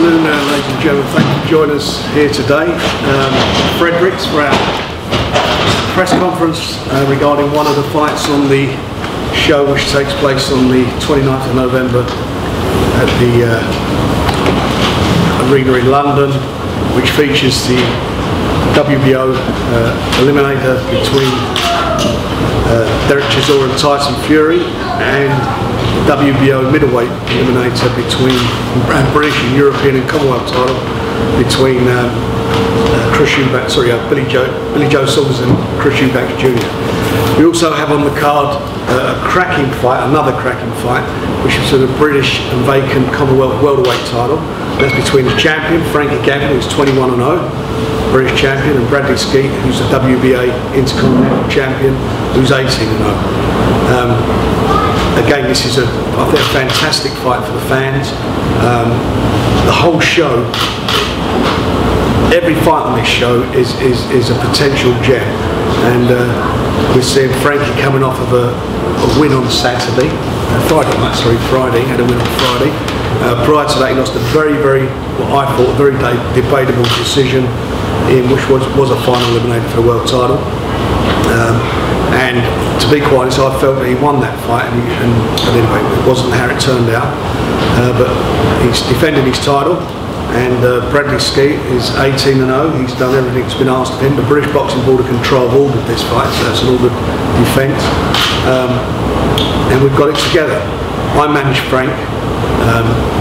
afternoon, ladies and gentlemen. Thank you for joining us here today. Fredericks for our press conference regarding one of the fights on the show, which takes place on the 29th of November at the arena in London, which features the WBO eliminator between Derek Chisora and Tyson Fury, and WBO middleweight eliminator between British and European and Commonwealth title between Billy Joe Saunders and Chris Eubanks Jr. We also have on the card a cracking fight, another cracking fight, which is for the British and vacant Commonwealth welterweight title. That's between the champion, Frankie Gavin, who's 21-0, British champion, and Bradley Skeete, who's the WBA Intercontinental champion, who's 18-0. Again, this is I think a fantastic fight for the fans. The whole show, every fight on this show is a potential gem, and we're seeing Frankie coming off of a win on Saturday, Friday, had a win on Friday. Prior to that, he lost a very, what I thought, a very debatable decision, in which was a final eliminator for the world title. And to be quite honest, I felt that he won that fight, and anyway, it wasn't how it turned out. But he's defending his title, and Bradley Skeete is 18-0. He's done everything that's been asked of him. The British Boxing Board of Control have ordered this fight, so that's an ordered defence. And we've got it together. I manage Frank.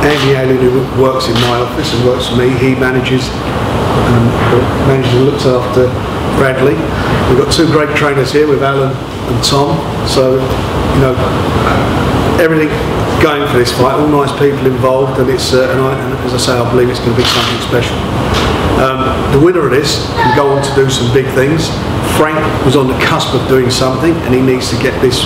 Andy Allen, who works in my office and works for me, he manages and looks after Bradley. We've got two great trainers here with Alan and Tom, so you know, everything going for this fight, all nice people involved, and it's and as I say, I believe it's going to be something special. The winner of this can go on to do some big things. Frank was on the cusp of doing something, and he needs to get this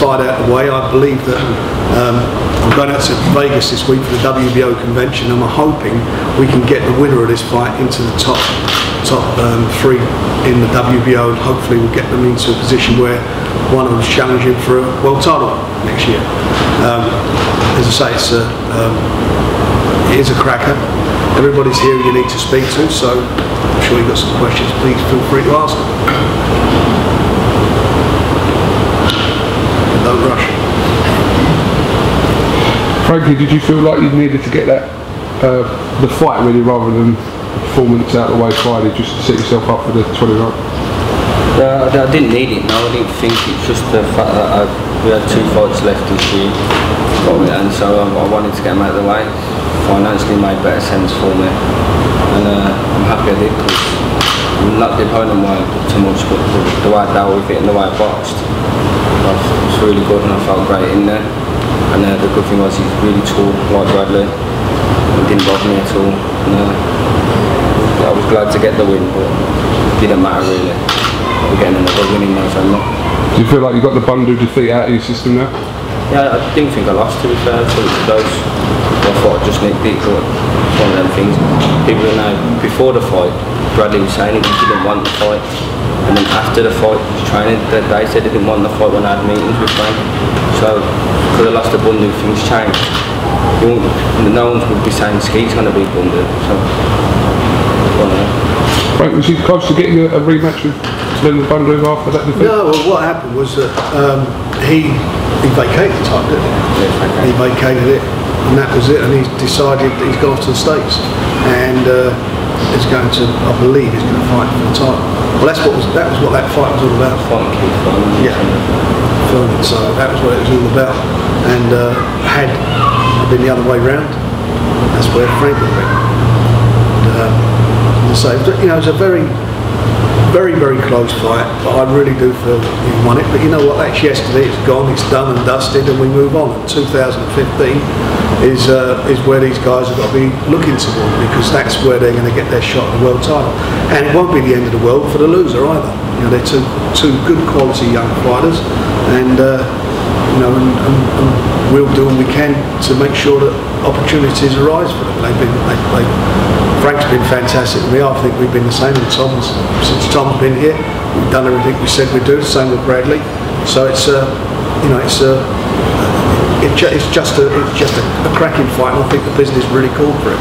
fight out of the way. I believe that I'm going out to Vegas this week for the WBO convention, and I'm hoping we can get the winner of this fight into the top three in the WBO, and hopefully we'll get them into a position where one of them's challenging for a world title next year. As I say, it is a cracker. Everybody's here you need to speak to, so I'm sure you've got some questions. Please feel free to ask them. Don't rush. Frankie, did you feel like you needed to get that the fight really, rather than the performance out of the way Friday, just to set yourself up for the 29th? I didn't need it, no, I didn't think. It's just the fact that we had 2 fights left this year, and so I wanted to get them out of the way. Financially made better sense for me, and I'm happy I did, because not the opponent wanted too much, but the way I dealt with it and the way I boxed, it was really good, and I felt great in there. And the good thing was he's really tall, like Bradley. It didn't bother me at all. And, I was glad to get the win, but it didn't matter really. We're getting another win in November. Do you feel like you got the bundle defeat out of your system now? Yeah, I didn't think I lost, to be fair. I thought it was close. I thought I just nicked it, but it's one of them things. People know, before the fight, Bradley was saying he didn't want the fight. And then after the fight, training, they said they didn't want the fight when I had meetings with Frank. So, because I lost a bundle, things changed. No one would be saying Skeete's going to be bundled. So, I don't know. Frank, was you close to getting a rematch with Glenn Bundle after that defeat? No, well, what happened was that he vacated the title, didn't he? Yes, okay. He vacated it, and that was it, and he's decided that he's gone off to the States, and is going to, I believe, he's going to fight for the title. Well, that was what that fight was all about. Yeah, so that was what it was all about, and had it been the other way round, that's where Frank would have been. So, you know, it's a very close fight, but I really do feel that he won it. But you know what, that's yesterday, it's gone, it's done and dusted, and we move on. And 2015 is where these guys have got to be looking toward, because that's where they're going to get their shot at the world title. And it won't be the end of the world for the loser either. You know, they're two good quality young fighters, and you know, and we'll do what we can to make sure that opportunities arise for them. Frank's been fantastic with me. I think we've been the same with Tom's. Since Tom's been here, we've done everything we said we'd do. Same with Bradley. So it's you know, it's just a cracking fight, and I think the business really called for it.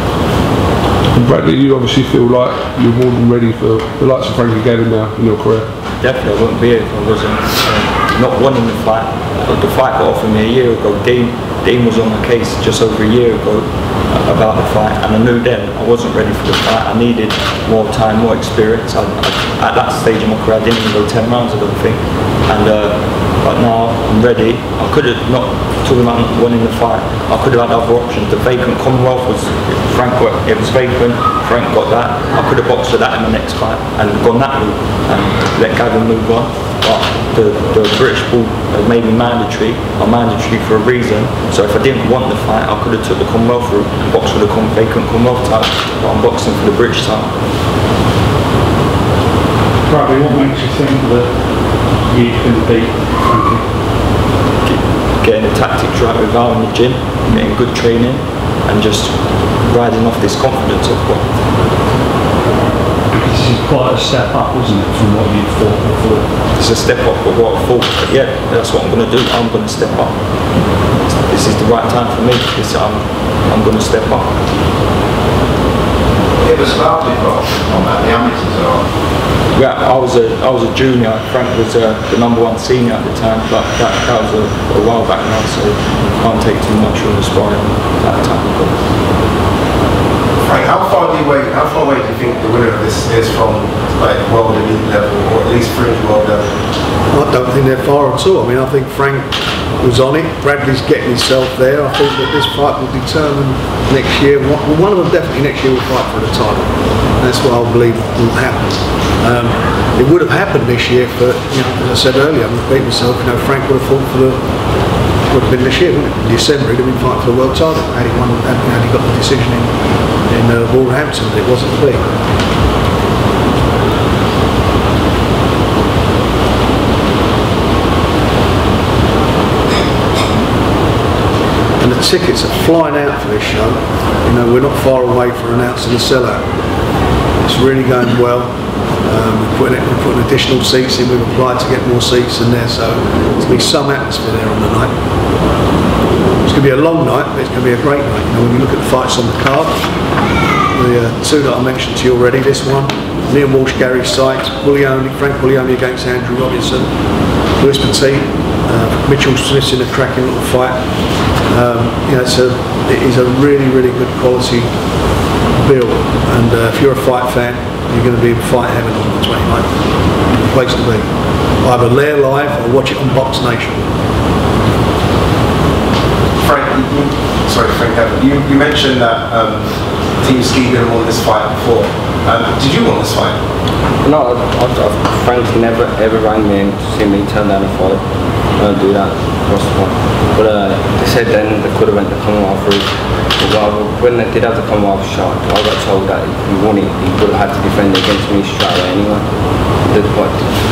And Bradley, you obviously feel like you're more than ready for the likes of Frankie Gavin now in your career. Definitely, I wouldn't be here if I wasn't not wanting the fight. The fight got offered me a year ago. Dean was on my case just over a year ago about the fight, and I knew then I wasn't ready for the fight. I needed more time, more experience. At that stage in my career, I didn't even go 10 rounds, I don't think. And but now I'm ready. I could have, not talking about not winning the fight, I could have had other options. The vacant Commonwealth was it was vacant. Frank got that. I could have boxed for that in the next fight and gone that route and let Gavin move on. But the British ball made me mandatory. I'm mandatory for a reason. So if I didn't want the fight, I could have took the Commonwealth route and boxed for the vacant Commonwealth title. But I'm boxing for the British title. Bradley, what makes you think that you can beat Frankie? Getting the tactics right with Al in the gym, getting good training, and just riding off this confidence I've got. This is quite a step up, isn't it, from what you thought before? It's a step up from what I thought, but yeah, that's what I'm going to do. I'm going to step up. This is the right time for me. I'm going to step up. It was started on that, the amateurs are. Yeah, I was a junior. Frank was the #1 senior at the time, but that was a while back now, so can't take too much from the sparring at that time. Frank, how far away do you think the winner of this is from like world elite level, or at least fringe world level? I don't think they're far at all. I mean, I think Frank was on it. Bradley's getting himself there. I think that this fight will determine next year. One of them definitely next year will fight for the title. That's what I believe will happen. It would have happened this year, but as I said earlier, I'm repeating myself. Frank would have fought for the. Would have been this year, wouldn't it? In December, he'd have been fighting for the world title. Had he got the decision in Wolverhampton, but it wasn't to be. And the tickets are flying out for this show. We're not far away from announcing the sellout. It's really going well. We're putting additional seats in. We've applied to get more seats in there, so there's going to be some atmosphere there on the night. It's going to be a long night, but it's going to be a great night. When you look at the fights on the card, the two that I mentioned to you already, this one, Liam Walsh, Gary Sykes, Frank Buglioni against Andrew Robinson, Lewis Petit, Mitchell Smith's in a cracking little fight. It is a really, really good quality bill, and if you're a fight fan, you're going to be in fight heaven on the 29th. The place to be. Either there live or watch it on Box Nation. Frank Gavin, you mentioned that Team Skeete didn't want this fight before. Did you want this fight? No, Frankie never ever rang me and see me turn down a fight. I don't do that. But they said then they could have went the Commonwealth route. When they did have the Commonwealth shot, I got told that if he won it, he would have had to defend it against me straight away anyway.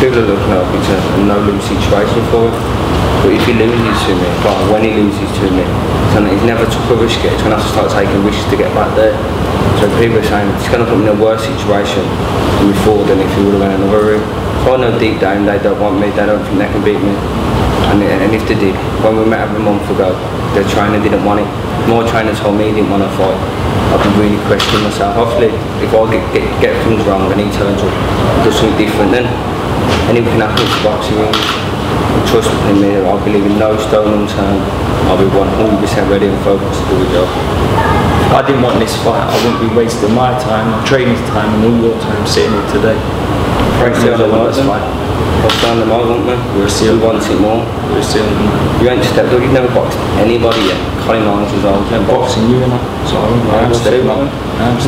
People are looking at it, it's a no-lose situation for him. But if he loses to me, when he loses to me, he's never took a risk yet. He's going to have to start taking risks to get back there. So people are saying it's going to put him in a worse situation than before than if he would have went another route. So I know deep down they don't want me, they don't think they can beat me. And if they did, when we met a month ago, the trainer didn't want it. My trainer told me he didn't want to fight. I've been really questioning myself. Hopefully, if I get things wrong and he turns up, does something different, then anything can happen to boxing. Trust in me, I believe in no stone unturned. I'll be 100% ready and focused to do the job. If I didn't want this fight, I wouldn't be wasting my time, my training's time, and all your time sitting here today. Frank knows I want this fight. What's down the mile, won't we? We're still wanting more. We're still. You ain't stepped up, you've never boxed anybody yet. Colin Lawrence was old. I'm boxing you and I. So I'm stepping up.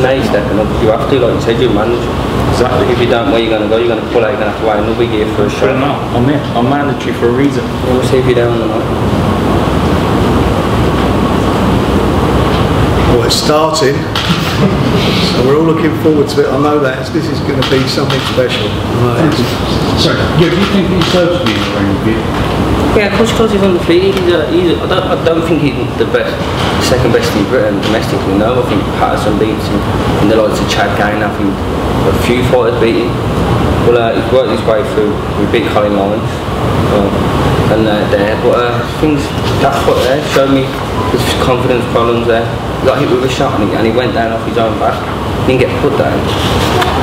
Now you're stepping up. You have to, like you said, you're manager. Exactly. If you don't, where you're going to go, you're going to pull out, you're going to have to wait another year for a shot. No, I'm here. I'm mandatory for a reason. We'll see if you're down or not. Well, it's starting. So we're all looking forward to it. I know that this is going to be something special. Sorry, do you think he deserves to be in the ring with you? Yeah, of course he's undefeated. I don't think he's the best, second best in Britain domestically. No, I think Patterson beats him, and the likes of Chad Gain. I think a few fighters beat him. Well, he's worked his way through. We beat Colin Lawrence, and things that foot there showed me his confidence problems there. He got hit with a shot and he went down off his own back. didn't get put down.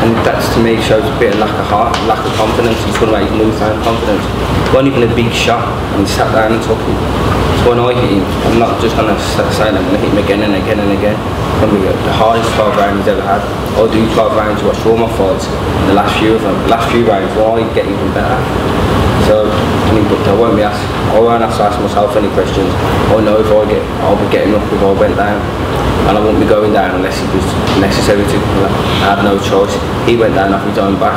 And that to me shows a bit of lack of heart, lack of confidence. He's talking about his newfound confidence. He wasn't even a big shot, and he sat down and took it. So when I hit him, I'm not just going to say that I'm going to hit him again and again and again. It's going to be the hardest 12 rounds he's ever had. I do 12 rounds, watch all my fights, the last few of them, last few rounds, why get even better? So, I won't be asked, I won't have to ask myself any questions. I know if I get, I'll be getting up if I went down. And I won't be going down unless it was necessary to. I had no choice. He went down off his own back.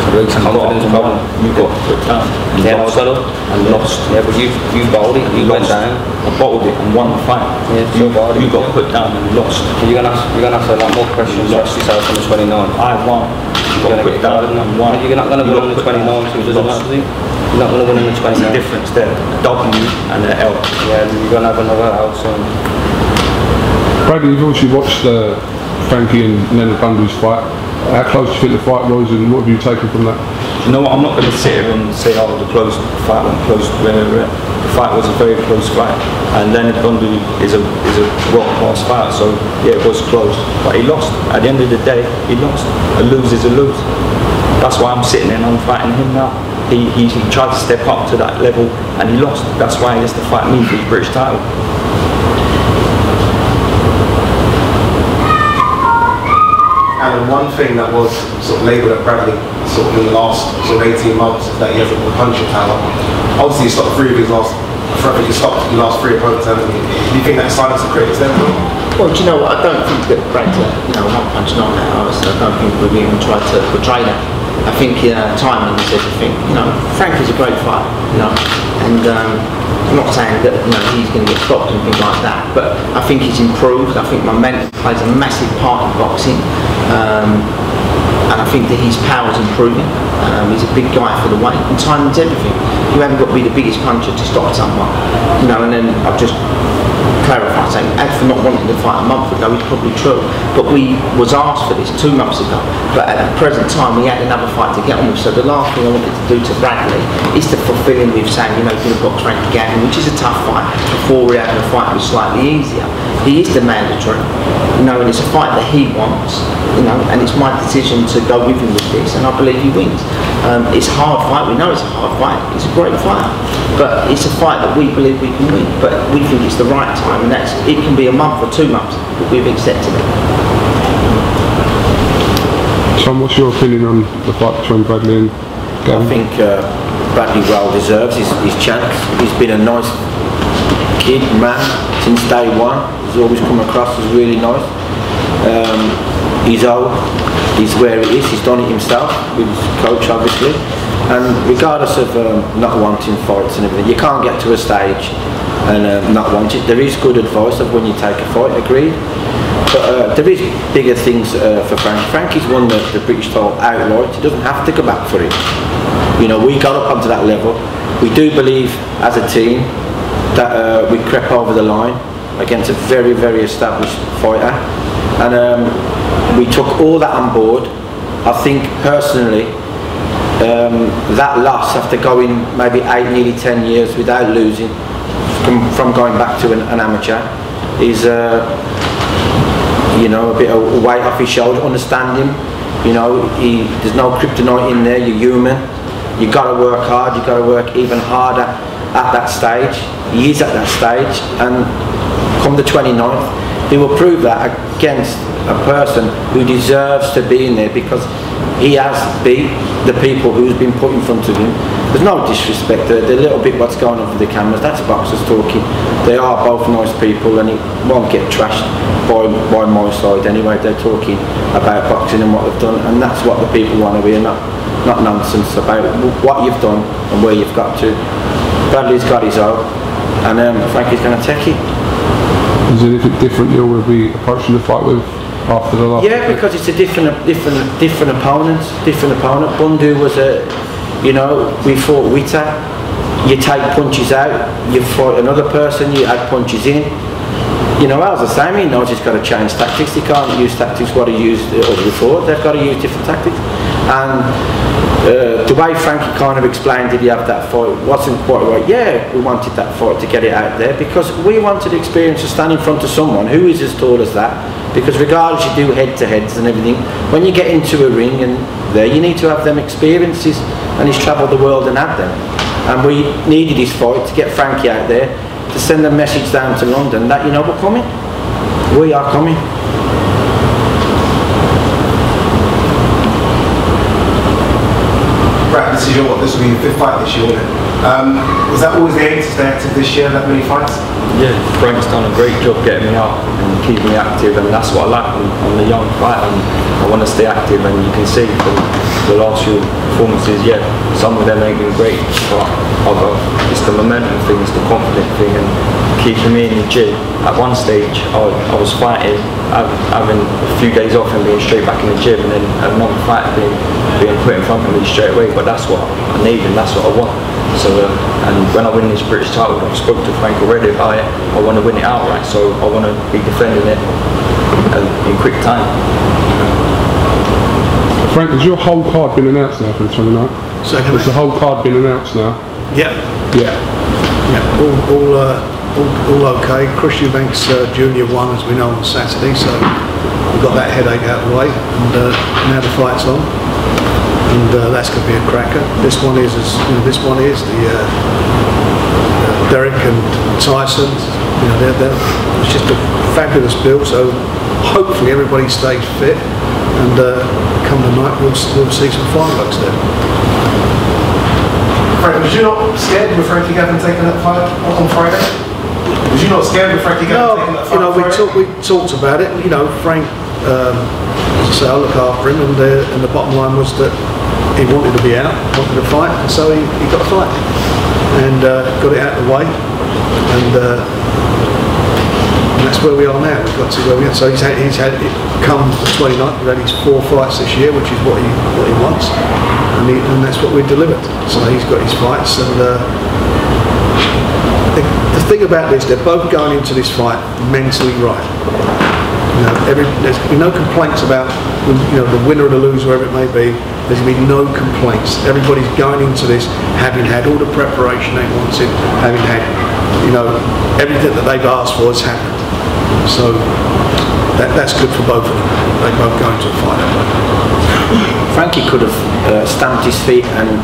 So it's a confidence problem. You got put down. Yeah, I got up and lost. Yeah, but you bowled it. You went down. I bottled it and won the fight. Yeah, you bowled it. You got put down and lost. You're gonna ask a lot more questions. Lost yourself on the 29. I won. You got put down and won. You're not gonna win on the 29, so it doesn't matter. You're not gonna win on the 29. There's a difference there. A W and an L. Yeah, you're gonna have another L soon. Bradley, you've obviously watched Frankie and Leonard Bundy's fight. How close do you think the fight was, and what have you taken from that? You know what, I'm not going to sit here and say, oh, the fight went close, whatever. The fight was a very close fight, and Leonard Bundy is a world-class fighter, so yeah, it was close, but he lost. At the end of the day, he lost. A lose is a lose. That's why I'm sitting there and I'm fighting him now. He tried to step up to that level, and he lost. That's why he has to fight me for his British title. And one thing that was sort of labelled at Bradley sort of in the last sort of 18 months is that he hasn't got punching power. Obviously he stopped 3 of his last, he stopped the last 3 opponents, haven't he? Do you think that silence of critics then? Well, do you know what, I don't think that Brad's one punch knockout artist. I don't think we've even tried to portray that. I think timing is everything. Frankie's a great fighter, and I'm not saying that he's going to get stopped and things like that, but I think he's improved. I think momentum plays a massive part in boxing, and I think that his power's improving. He's a big guy for the weight, and timing's everything. You haven't got to be the biggest puncher to stop someone, and then I've just clarify saying, as for not wanting to fight a month ago is probably true, but we was asked for this 2 months ago, but at the present time we had another fight to get on with. So the last thing I wanted to do to Bradley is to fulfill him with saying, going to box Frankie Gavin, which is a tough fight, before we're having a fight that was slightly easier. He is the mandatory, and it's a fight that he wants, and it's my decision to go with him with this, and I believe he wins. It's a hard fight, we know it's a hard fight, he's a great fighter, but it's a fight that we believe we can win, but we think it's the right time, and it can be a month or 2 months, but we've accepted it. Tom, what's your opinion on the fight between Bradley and Gavin? I think Bradley well deserves his chance. He's been a nice kid, man, since day one. He's always come across as really nice. He's old, he's where he is, he's done it himself with his coach obviously, and regardless of not wanting fights and everything, you can't get to a stage and not want it. There is good advice of when you take a fight, agreed, but there is bigger things for Frankie. Frankie's won the British title outright. He doesn't have to go back for it. We got up onto that level. We do believe as a team that we crept over the line against a very, very established fighter, and we took all that on board. I think personally that loss, after going maybe 8, nearly 10 years without losing, from going back to an amateur, is a bit of weight off his shoulder. Understand him, there's no kryptonite in there. You're human. You got to work hard. You got to work even harder at that stage. He is at that stage, and come the 29th, he will prove that against a person who deserves to be in there, because he has beat the people who's been put in front of him. There's no disrespect, the little bit what's going on for the cameras, that's boxers talking. They are both nice people, and it won't get trashed by my side anyway. They're talking about boxing and what they've done, and that's what the people want to hear, not nonsense about what you've done and where you've got to. Bradley's got his own, and Frankie's going to take it. Is there anything different you're going to be approaching the fight with after the last? Yeah, because it's a different opponent. Bundu was we fought Witter. You take punches out, you fight another person, you add punches in. As the same, he knows he's got to change tactics. He can't use tactics what he used before. They've got to use different tactics. And the way Frankie kind of explained, did he have that fight, wasn't quite right. Yeah, we wanted that fight to get it out there because we wanted the experience of standing in front of someone who is as tall as that. Because regardless, you do head-to-heads and everything, when you get into a ring and there, you need to have them experiences, and he's travelled the world and had them. And we needed his fight to get Frankie out there, to send a message down to London that, you know, we're coming. We are coming. Right, this will be your 5th fight this year, won't it? Was that always the aim to stay active this year, that many fights? Yeah, Frank's done a great job getting me out and keeping me active, and that's what I like. I'm a young fighter and I want to stay active, and you can see from the last few performances, yeah, some of them ain't been great, but it's the momentum thing, it's the confidence thing, and keeping me in the gym. At one stage, I was fighting, having a few days off and being straight back in the gym, and then another fight being put in front of me straight away, but that's what I need and that's what I want. So, and when I win this British title, I've spoken to Frank already about it, I want to win it outright, so I want to be defending it in quick time. Frank, has your whole card been announced now for the 29th? Has the whole card been announced now? Yeah. Yeah. Yeah, all okay. Christian Banks Junior won, as we know, on Saturday, so we've got that headache out of the way, and now the fight's on, and that's going to be a cracker. This one is the Derek and Tyson. You know, it's just a fabulous build. So hopefully everybody stays fit, and come tonight we'll see some fireworks there. Frank, was you not scared with Frankie Gavin taking that fight on Friday? Was you not scared with Frankie Gavin taking that fight on Friday? We talked about it. You know, Frank, as I say, I look after him, and the bottom line was that he wanted to be out, wanted to fight, and so he got a fight, and got it out of the way, and that's where we are now. We've got to where we are. So he's had it come the 29th. We've had his 4 fights this year, which is what he wants, and that's what we've delivered. So he's got his fights, and the thing about this, they're both going into this fight mentally right. You know, there's going to be no complaints about the winner or the loser, wherever it may be. There's going to be no complaints. Everybody's going into this having had all the preparation they wanted, having had everything that they've asked for has happened. So that's good for both of them. They both go into the fight that way. Frankie could have stamped his feet and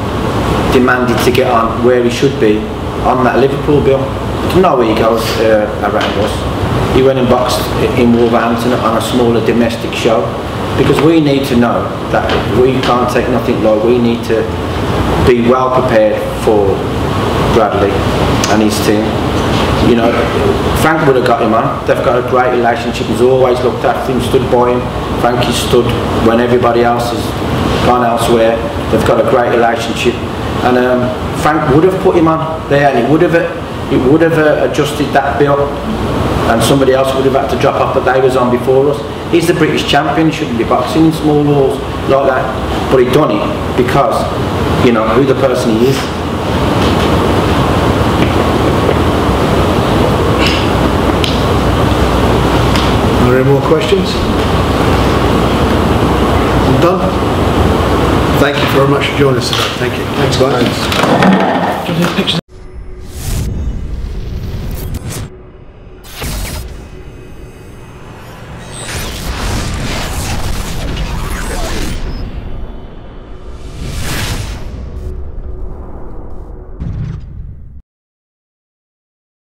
demanded to get on where he should be on that Liverpool bill. No egos around us. He went and boxed in Wolverhampton on a smaller domestic show, because we need to know that we can't take nothing light. We need to be well prepared for Bradley and his team. You know, Frank would have got him on. They've got a great relationship. He's always looked after him, stood by him. Frankie stood when everybody else has gone elsewhere. They've got a great relationship, and Frank would have put him on there, and he would have adjusted that bill, and somebody else would have had to drop off, but they was on before us. He's the British champion. He shouldn't be boxing in small halls like that, but he done it because who the person he is. Are there any more questions? I'm done. Thank you very much for joining us today. Thank you. Thanks, guys. Pictures.